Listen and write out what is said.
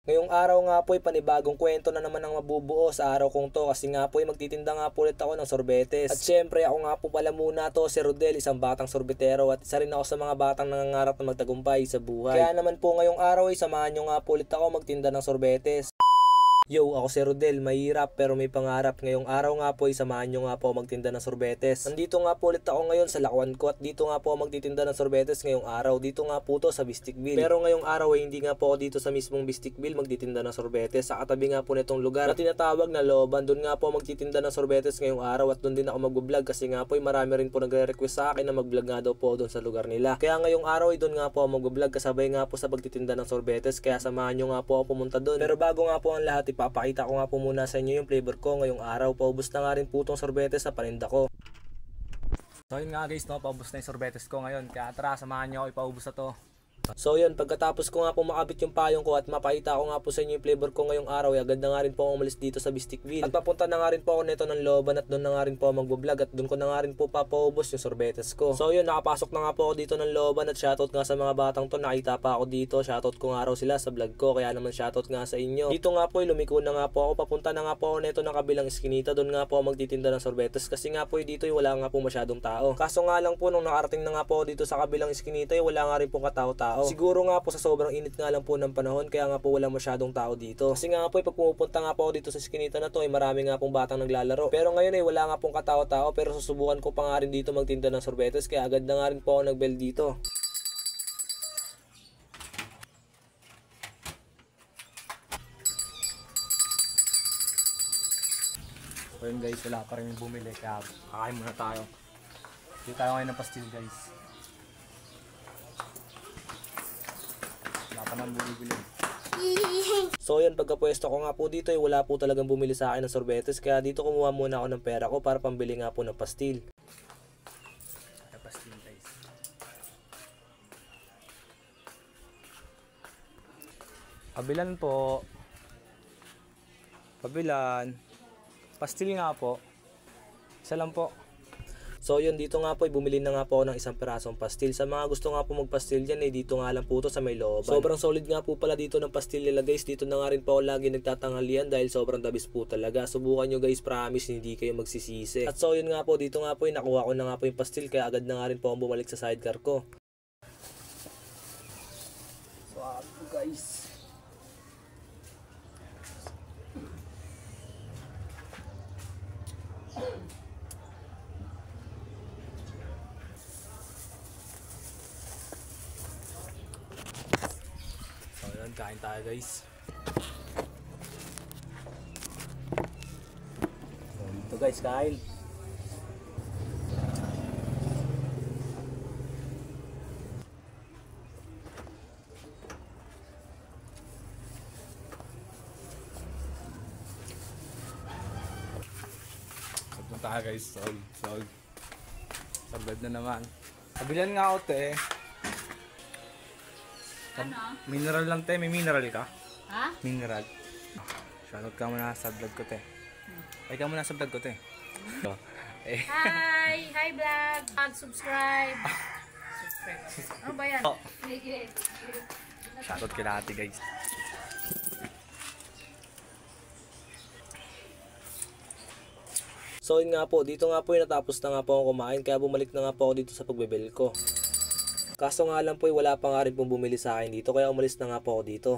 Ngayong araw nga po ay panibagong kwento na naman ang mabubuo sa araw kong to kasi nga po ay magtitinda nga po ulit ako ng sorbetes. At syempre ako nga po pala muna to si Rodel, isang batang sorbetero at isa rin ako sa mga batang nangangarap na magtagumpay sa buhay. Kaya naman po ngayong araw ay samahan nyo nga po ulit ako magtinda ng sorbetes. Yo, ako si Rodel, mahirap pero may pangarap. Ngayong araw nga po ay samahan nyo nga po magtinda ng sorbetes. Nandito nga po ulit ako ngayon sa Lakuan ko at dito nga po magtitinda ng sorbetes ngayong araw. Dito nga po to sa Bistikville. Pero ngayong araw ay hindi nga po ako dito sa mismong Bistikville magtitinda ng sorbetes. Sa katabi nga po nitong lugar na tinatawag na Looban. Doon nga po magtitinda ng sorbetes ngayong araw at doon din ako mag-vlog kasi nga po ay marami rin po nagre-request sa akin na mag-vlog nga daw po doon sa lugar nila. Kaya ngayong araw ay doon nga po mag-vlog kasabay nga po sa pagtitinda ng sorbetes. Kaya samahan nyo nga po ako pumunta doon. Pero bago nga po ang lahat, ipapakita ko nga po muna sa inyo yung flavor ko ngayong araw. Paubos na nga rin po itong sorbetes sa paninda ko. So yun nga guys, no, paubos na yung sorbetes ko ngayon. Kaya tara, samahan nyo ako, ipaubos na to. So yun, pagkatapos ko nga po makabit yung payong ko at mapakita ko nga po sa inyo yung flavor ko ngayong araw, agad na nga rin po ako umalis dito sa Bistikville. At papunta na nga rin po ako nito ng Looban at doon na nga rin po ako mag-vlog at doon ko na nga rin po papaubos yung sorbetes ko. So yun, nakapasok na nga po ako dito ng Looban at shoutout nga sa mga batang to, nakita pa ako dito, shoutout ko nga raw sila sa vlog ko, kaya naman shoutout nga sa inyo. Dito nga po, lumiko na nga po ako, papunta na nga po ako nito ng kabilang iskinita, doon nga po ako magtitinda ng sorbetes kasi nga po dito wala nga po masyadong tao. Kaso nga lang po nung nakarating na nga po ako dito sa kabilang iskinita, wala nga rin po katao-tao. Siguro nga po sa sobrang init nga lang po ng panahon kaya nga po wala masyadong tao dito. Kasi nga po pag pumupunta nga po ako dito sa iskinita na to ay marami nga pong batang naglalaro. Pero ngayon ay wala nga pong katao-tao pero susubukan ko pa nga rin dito magtinda ng sorbetes kaya agad na nga rin po ako nag-bell dito. So yun guys, wala pa rin yung bumili kaya kakain muna tayo. Dito tayo ngayon ng pastil guys. Wala pa nang bumibili. So yun, pagkapwesto ko nga po dito ay wala po talagang bumili sa akin ng sorbetes kaya dito kumuha muna ako ng pera ko para pambili nga po ng pastil. Pastil guys. Pabilan po. Pabilan. Pastil nga po. Isa lang po. So yun, dito nga po ay bumili na nga po ako ng isang pirasong pastil. Sa mga gusto nga po magpastil dyan ay dito nga lang po to sa may Looban. Sobrang solid nga po pala dito ng pastil nila guys. Dito na nga rin po ako lagi nagtatanghalian dahil sobrang dabis po talaga. Subukan nyo guys, promise hindi kayo magsisisi. At so yun nga po, dito nga po ay nakuha ko na nga po yung pastil kaya agad na nga rin po akong bumalik sa sidecar ko. So guys. So yun, kain tayo guys. So dito guys, kain. Punta tayo guys, sold. Sagad na naman. Kabilan nga ako te. Ano? Mineral lang te, may mineral ka? Ha? Mineral. Shoutout ka muna sa vlog ko te. Ay ka muna sa vlog ko te. So, Hi! Hi vlog! Subscribe! Subscribe. Ano ba yan? Oh. Shoutout kila ate guys. So yun nga po, dito nga po yung natapos na nga po ako kumain kaya bumalik na nga po ako dito sa pagbebel ko. Kaso nga lang po wala pa nga rin pong bumili sa akin dito kaya umalis na nga po ako dito.